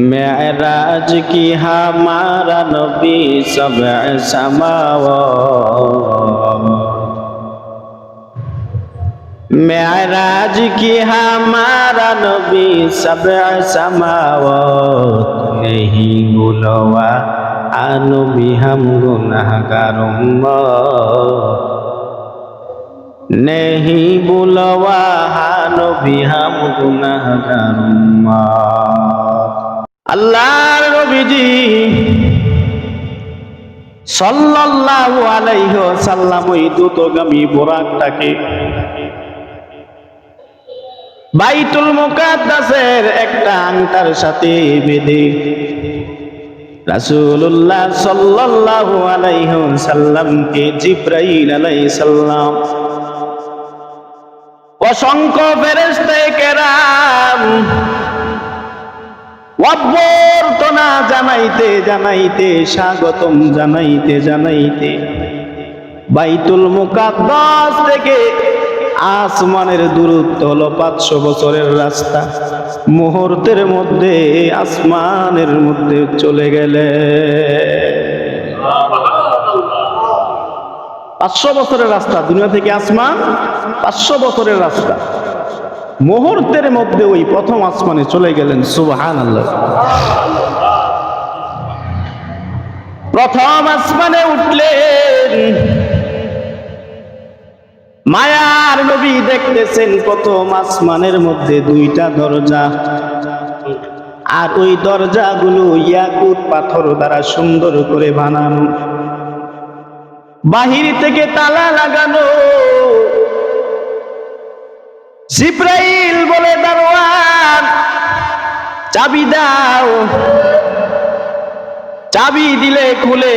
मेराज की हमारा नबी सबअ समावात, मेराज की हमारा नबी सबअ समावात, नहीं बुलवा नबी हम गुनहगार उम्मत, नहीं बुलवा नबी हम गुनहगार उम्मत। আল্লাহর নবীজি সাল্লাল্লাহু আলাইহি ওয়াসাল্লাম ওই দ্রুতগামী বুরাকটাকে বাইতুল মুকাদ্দাসের একটা আংটার সাথে বেঁধে রাসূলুল্লাহ সাল্লাল্লাহু আলাইহি ওয়াসাল্লামকে জিবরাইল আলাইহিস সালাম অসংখ্য ফেরেশতায়ে কেরাম অভ্যর্থনা জানাইতে জানাইতে স্বাগতম জানাইতে জানাইতে বাইতুল মুকাদ্দাস থেকে আসমানের দূরত্ব হলো 500 বছরের রাস্তা। মুহূর্তের মধ্যে আসমানের মধ্যে চলে গেলে 500 বছরের রাস্তা, দুনিয়া থেকে আসমান 500 বছরের রাস্তা, মুহূর্তের মধ্যে ওই প্রথম আসমানে চলে গেলেন। সুবহানাল্লাহ। প্রথম আসমানে উঠলেন, মায়ার নবী দেখতেছেন প্রথম আসমানের মধ্যে 2টা দরজা, আর ওই দরজাগুলো ইয়াকুত পাথর দ্বারা সুন্দর করে বানানো, বাহির থেকে তালা লাগানো। জিবরাইল বলে, দারোয়ান চাবি দাও। চাবি দিলে খুলে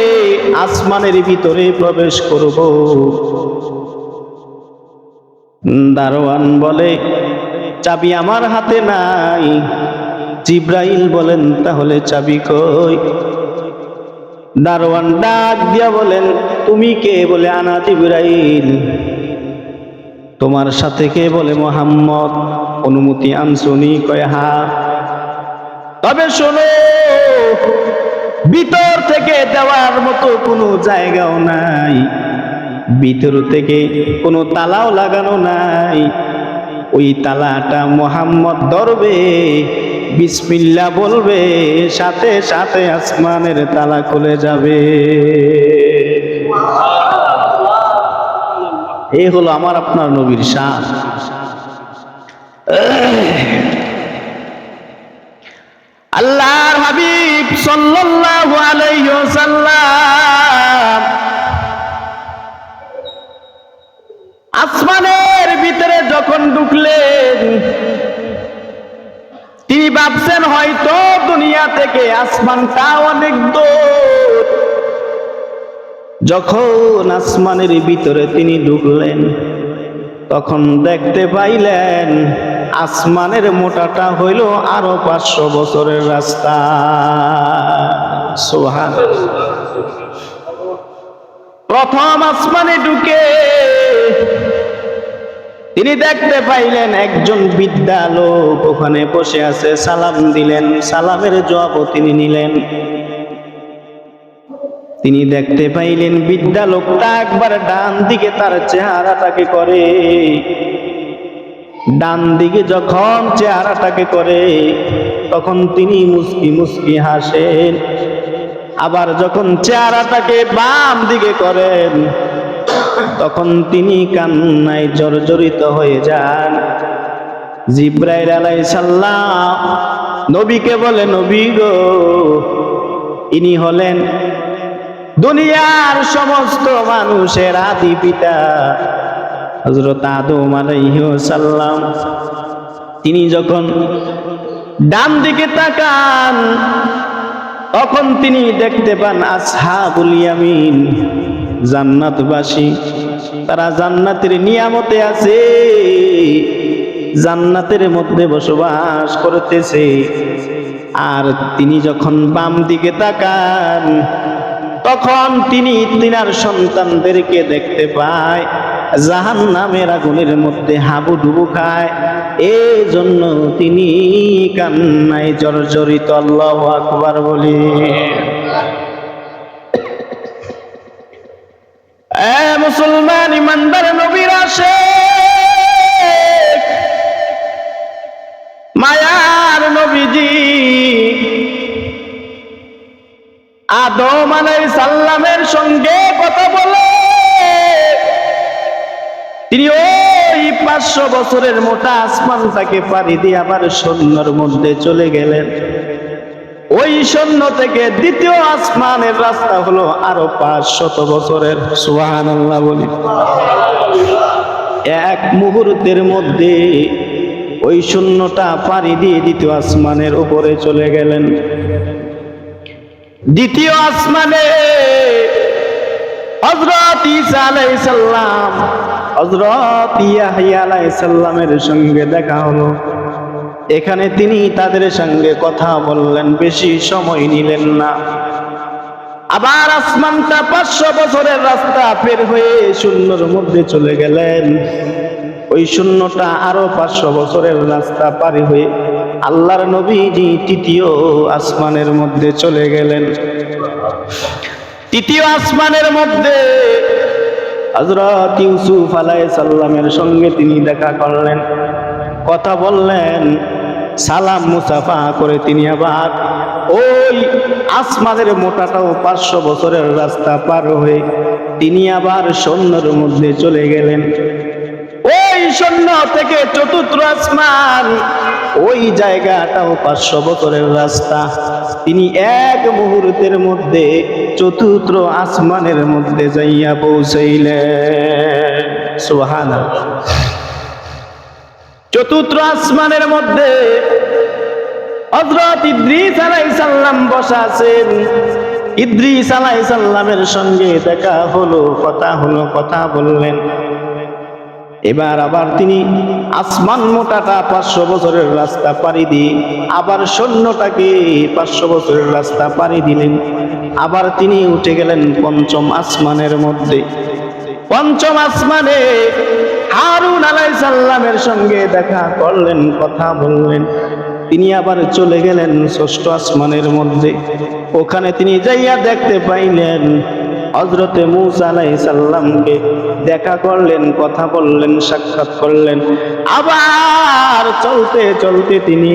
আসমানের ভিতরে প্রবেশ করব। দারোয়ান বলে, চাবি আমার হাতে নাই। জিবরাইল বলেন, তাহলে চাবি কই? দারোয়ান ডাক দিয়া বলেন, তুমি কে? বলে, আনা জিবরাইল। তোমার সাথে কে? বলে, মুহাম্মদ। অনুমতি আনছনি? কয়, হ্যাঁ। তবে শোনো, ভিতর থেকে দেওয়ার মতো কোনো জায়গাও নাই, ভিতর থেকে কোনো তালাও লাগানো নাই। ওই তালাটা মুহাম্মদ ধরবে, বিসমিল্লাহ বলবে, সাথে সাথে আসমানের তালা খুলে যাবে। এই হলো আমার আপনার নবীর শান। আল্লাহর হাবিব সাল্লাল্লাহু আলাইহি ওয়াসাল্লাম আসমানের ভিতরে যখন ঢুকলেন, তিনি ভাবছেন হয়তো দুনিয়া থেকে আসমানটা অনেক দূর। যখন আসমানের ভিতরে তিনি ঢুকলেন, তখন দেখতে পাইলেন আসমানের মোটাটা হইল আরো 500 বছরের রাস্তা। সুবহানাল্লাহ। প্রথম আসমানে ঢুকে তিনি দেখতে পাইলেন একজন বৃদ্ধা লোক ওখানে বসে আছে। সালাম দিলেন, সালামের জবাবও তিনি নিলেন। তিনি দেখতে পাইলেন বৃদ্ধা লোকটা একবার ডান দিকে তার চেহারাটাকে করে। ডান দিকে যখন চেহারাটাকে করে, তখন তিনি মুস্কি মুস্কি হাসেন। আবার যখন চেহারাটাকে বাম দিকে করেন, তখন তিনি কান্নায় জর্জরিত হয়ে যান। জিবরাইল আলাইহিস সালাম নবীকে বলে, নবী গো, ইনি হলেন দুনিয়ার সমস্ত মানুষের আদি পিতা হযরত আদম আলাইহিস সালাম। তিনি যখন ডান দিকে তাকান, তখন তিনি দেখতে পান আসহাবুল ইয়ামিন, জান্নাতবাসী। তারা জান্নাতের নিয়ামতে আছে, জান্নাতের মধ্যে বসবাস করতেছে। আর তিনি যখন বাম দিকে তাকান, তখন তিনি তিনার সন্তানদেরকে দেখতে পায় জাহান্নামের আগুনের মধ্যে হাবুডুবু খায়। এজন্য তিনি কান্নায় জর্জরিত। আল্লাহু আকবার বলি। মুসলমান ইমানদার নবীর আশিক মায়ার নবীজি আদম আলাইহিস সালামের সঙ্গে কথা বলে তিনি ওই 500 বছরের মোটা আসমানটাকে পাড়ি দিয়ে আবার শূন্যের মধ্যে চলে গেলেন। ওই শূন্য থেকে দ্বিতীয় আসমানের রাস্তা হলো আরো 500 বছরের। সুবহানাল্লাহ বলি। এক মুহূর্তের মধ্যে ওই শূন্যটা পাড়ি দিয়ে দ্বিতীয় আসমানের উপরে চলে গেলেন। দ্বিতীয় আসমানে হযরত ঈসা আলাইহিস সালাম হযরত ইয়াহইয়া আলাইহিস সালামের সঙ্গে দেখা হলো। এখানে তিনি তাদের সঙ্গে কথা বললেন, বেশি সময় নিলেন না। আবার আসমানটা 500 বছরের রাস্তা বের হয়ে শূন্যের মধ্যে চলে গেলেন। ওই শূন্যটা আরো 500 বছরের রাস্তা পারি হয়ে আল্লাহর নবীজি তৃতীয় আসমানের মধ্যে চলে গেলেন। তৃতীয় আসমানের মধ্যে হযরত ইউসুফ আলাইহিস সালামের সঙ্গে তিনি দেখা করলেন, কথা বললেন, সালাম মুসাফা করে তিনি আবার ওই আসমানের মোটাটাও 500 বছরের রাস্তা পার হয়ে তিনি আবার শূন্যের মধ্যে চলে গেলেন। ওই শূন্য থেকে চতুর্থ আসমান, ওই জায়গাটাও 500 বছরের রাস্তা। তিনি এক মুহূর্তের মধ্যে চতুর্থ আসমানের মধ্যে যাইয়া পৌঁছাইলেন। সুবহানাল্লাহ। চতুর্থ আসমানের মধ্যে হযরত ইদ্রিস আলাইহিস সালাম বসা আছেন। ইদ্রিস আলাইহিস সালামের সঙ্গে দেখা হলো, কথা বললেন। এবার আবার তিনি আসমান মোটাটা 500 বছরের রাস্তা পাড়ি দিয়ে আবার শূন্যটাকে 500 বছরের রাস্তা পাড়ি দিলেন। আবার তিনি উঠে গেলেন পঞ্চম আসমানের মধ্যে। পঞ্চম আসমানে হারুন আলাইহিস সালামের সঙ্গে দেখা করলেন, কথা বললেন। তিনি আবার চলে গেলেন ষষ্ঠ আসমানের মধ্যে। ওখানে তিনি যাইয়া দেখতে পাইলেন হযরতে মূসা আলাইহিস সালামকে, দেখা করলেন, কথা বললেন, সাক্ষাৎ করলেন। আবার চলতে চলতে তিনি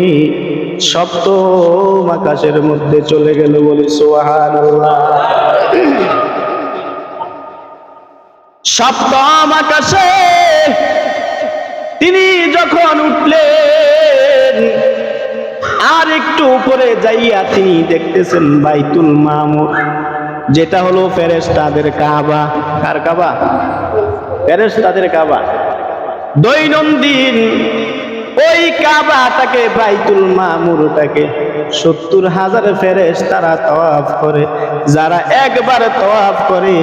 সপ্তম আকাশের মধ্যে চলে গেল। বলি সুবহানাল্লাহ। সপ্তম আকাশে তিনি যখন উঠলেন, আর একটু উপরে যাইয়া তিনি দেখতেছেন বাইতুল মামুর, যেটা হলো ফেরেশতাদের কাবা। কার কাবা? ফেরেশতাদের কাবা। দৈনন্দিন ওই কাবাটাকে, বাইতুল মামুরটাকে 70,000 ফেরেশতারা তাওয়াফ করে। যারা একবার তাওয়াফ করে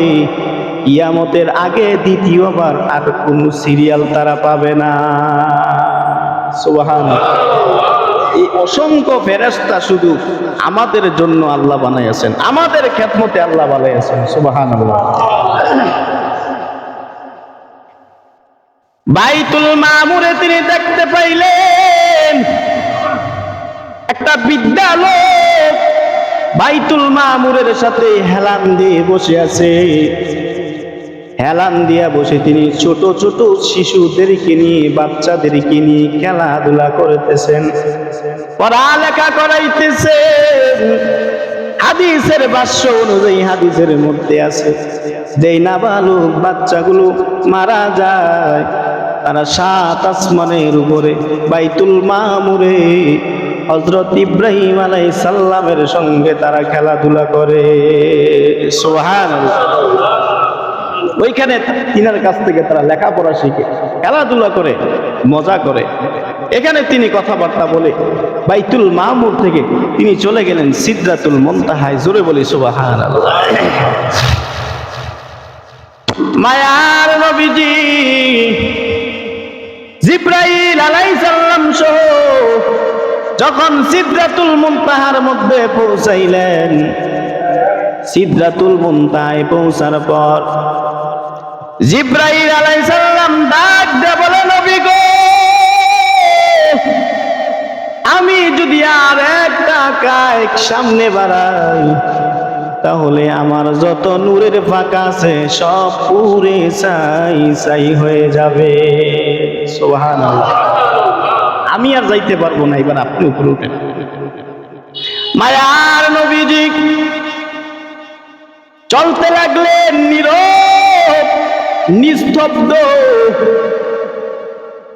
কিয়ামতের আগে দ্বিতীয়বার আর কোনো সিরিয়াল তারা পাবে না। সুবহানাল্লাহ। এই অসংখ্য ফেরেশতা শুধু আমাদের জন্য আল্লাহ বানাইছেন, আমাদের খেদমতে আল্লাহ বানাইছেন। সুবহানাল্লাহ। বাইতুল মামুরে তিনি দেখতে পাইলেন একটা বিদ্যালয় বাইতুল মামুরের সাথে হেলান দিয়ে বসে আছে। হেলান দিয়া বসে তিনি ছোট ছোট শিশুদেরকে নিয়ে, বাচ্চাদেরকে নিয়ে খেলাধুলা করতেছেন, পড়ালেখা করাইতেছেন। হাদিসের ভাষ্য অনুযায়ী হাদিসের মধ্যে আছে, যেই নাবালক বাচ্চাগুলো মারা যায় তারা 7 আসমানের উপরে বাইতুল মামুরে হযরত ইব্রাহিম আলাইহিস সালামের সঙ্গে তারা খেলাধুলা করে। সুবহানাল্লাহ। ওইখানে তিনার কাছ থেকে তারা লেখাপড়া শিখে, খেলাধুলা করে, মজা করে। এখানে তিনি কথাবার্তা বলে বাইতুল মামুর থেকে তিনি চলে গেলেন সিদরাতুল মুনতাহায়। জোরে বলি সুবহানাল্লাহ। মায়ার নবীজি জিবরাইল আলাইহিস সালাম সহ যখন সিদরাতুল মুনতাহার মধ্যে পৌঁছাইলেন, সিদরাতুল মুনতাহায় পৌঁছার পর জিবরাইল আলাইহিস সালাম ডাক দিয়ে বলে, নবী গো, আমি যদি আর একটা কায়েক সামনে বাড়াই, তাহলে আমার যত নূরের ফাঁকা আছে সব পুরে ছাই ছাই হয়ে যাবে। সুবহানাল্লাহ। আমি আর যাইতে পারবো না, এবার আপনি উপরে উঠেন। মায়ার নবীজি চলতে লাগলেন নীরব নিস্তব্ধ,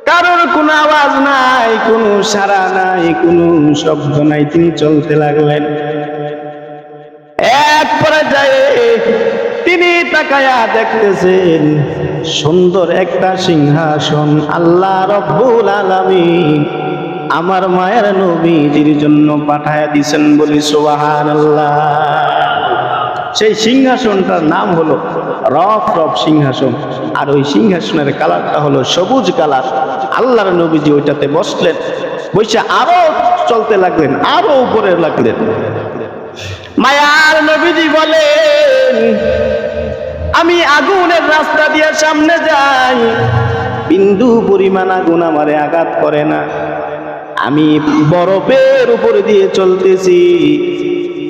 কারোর কোনো আওয়াজ নাই, কোনো সাড়া নাই, কোনো শব্দ নাই, তিনি চলতে লাগলেন। এক পর্যায়ে তিনি তাকায়া দেখতেছেন সুন্দর একটা সিংহাসন আল্লাহ রব্বুল আলামিন আমার মায়ের নবীজির জন্য পাঠায়া দিছেন, বলি সুবহানাল্লাহ। সেই সিংহাসনটার নাম হলো রফরফ সিংহাসন, আর ওই সিংহাসনের কালারটা হলো সবুজ কালার। আল্লাহর নবীজি ওইটাতে বসলেন, বসে আরো চলতে লাগলেন, আরো উপরে লাগলেন। মায়ার নবীজি বলেন, আমি আগুনের রাস্তা দিয়ে সামনে যাই, বিন্দু পরিমাণ আগুন আমারে আঘাত করে না। আমি বরফের উপরে দিয়ে চলতেছি,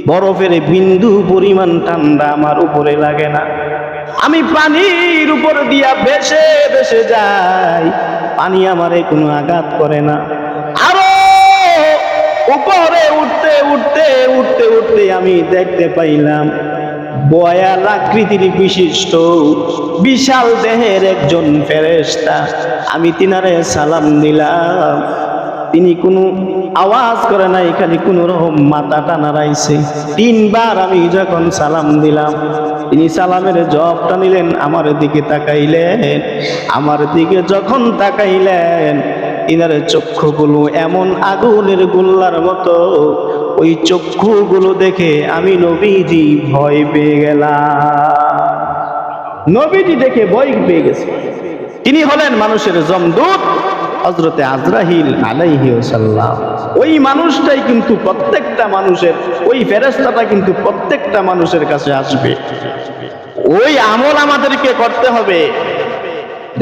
বরফের বিন্দু পরিমাণ ঠান্ডা আমার উপরে লাগে না। আমি পানির উপর দিয়া ভেসে ভেসে যাই, পানি আমারে কোনো আঘাত করে না। আরো উপরে উঠতে উঠতে উঠতে উঠতে আমি দেখতে পাইলাম বয়াল আকৃতির বিশিষ্ট বিশাল দেহের একজন ফেরেশতা। আমি তিনারে সালাম দিলাম, তিনি কোনো আওয়াজ করে নাই, খালি কোনো রকম মাথাটা নাড়াইছে। 3 বার আমি যখন সালাম দিলাম, তিনি সালামের জবাবটা নিলেন, আমার দিকে তাকাইলেন। আমার দিকে যখন তাকাইলেন, ইনার চক্ষুগুলো এমন আগুনের গোল্লার মতো, ওই চক্ষুগুলো দেখে আমি নবীজি ভয় পেয়ে গেলাম। নবীজি দেখে ভয় পেয়ে গেছে। তিনি হলেন মানুষের যমদূত হযরতে আজরাইল আলাইহিস সালাম। ওই মানুষটাই কিন্তু প্রত্যেকটা মানুষের, ওই ফেরেশতাটা কিন্তু প্রত্যেকটা মানুষের কাছে আসবে। ওই আমল আমাদেরকে করতে হবে।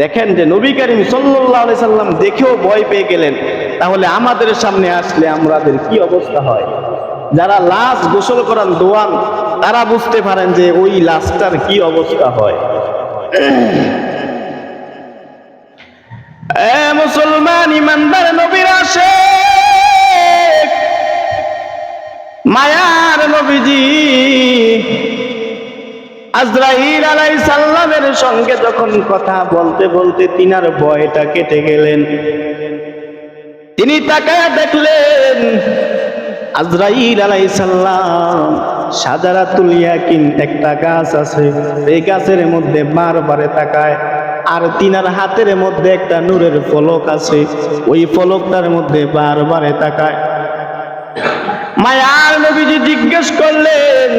দেখেন যে নবী করিম সাল্লাল্লাহু আলাইহি সাল্লাম দেখেও ভয় পেয়ে গেলেন, তাহলে আমাদের সামনে আসলে আমাদের কি অবস্থা হয়? যারা লাশ গোসল করান দোয়ান, তারা বুঝতে পারেন যে ওই লাশটার কি অবস্থা হয়। মুসলমান ইমানদার নবীর আশিক মায়ার নবীজি আজরাইল আলাইহিস সালামের সঙ্গে যখন কথা বলতে বলতে তিনার ভয়টা কেটে গেলেন। তিনি তাকায়া দেখলেন আজরাইল আলাইহিস সালাম শাজারাতুল ইয়াকিন একটা গাছ আছে, এই গাছের মধ্যে বারবারে তাকায়। আর তিনার হাতের মধ্যে একটা নূরের ফলক আছে, ওই ফলকটার মধ্যে বারবারে তাকায়। মায়ার নবীজি জিজ্ঞেস করলেন,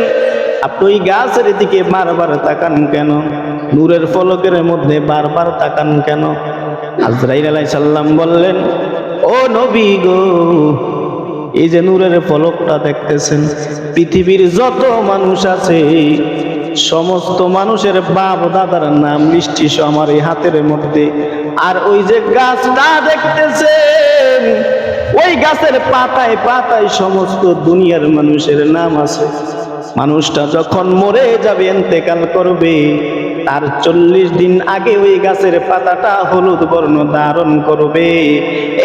আপনি ওই গাছের দিকে বারবার তাকান কেন? নূরের ফলকের মধ্যে বারবার তাকান কেন? আজরাইল আলাইহিস সালাম বললেন, ও নবী গো, এই যে নূরের ফলকটা দেখতেছেন, পৃথিবীর যত মানুষ আছে সমস্ত মানুষের বাপ দাদার নাম লিস্টি আমার এই হাতের মধ্যে। আর ওই যে গাছটা দেখতেছেন, ওই গাছের পাতায় পাতায় সমস্ত দুনিয়ার মানুষের নাম আছে। মানুষটা যখন মরে যাবে, ইন্তেকাল করবে, তার 40 দিন আগে ওই গাছের পাতাটা হলুদ বর্ণ ধারণ করবে।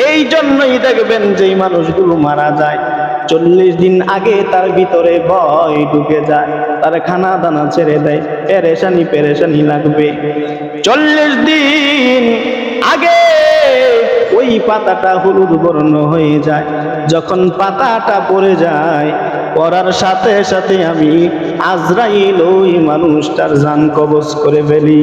এই জন্যই দেখবেন যে মানুষগুলো মারা যায়, 40 দিন আগে তার ভিতরে ভয় ঢুকে যায়, তার খানা দানা ছেড়ে দেয়, পেরেশানি লাগবে। 40 দিন আগে ওই পাতাটা হলুদ বর্ণ হয়ে যায়। যখন পাতাটা পড়ে যায়, পড়ার সাথে সাথে আমি আজরাইল ওই মানুষটার জান কবজ করে ফেলি।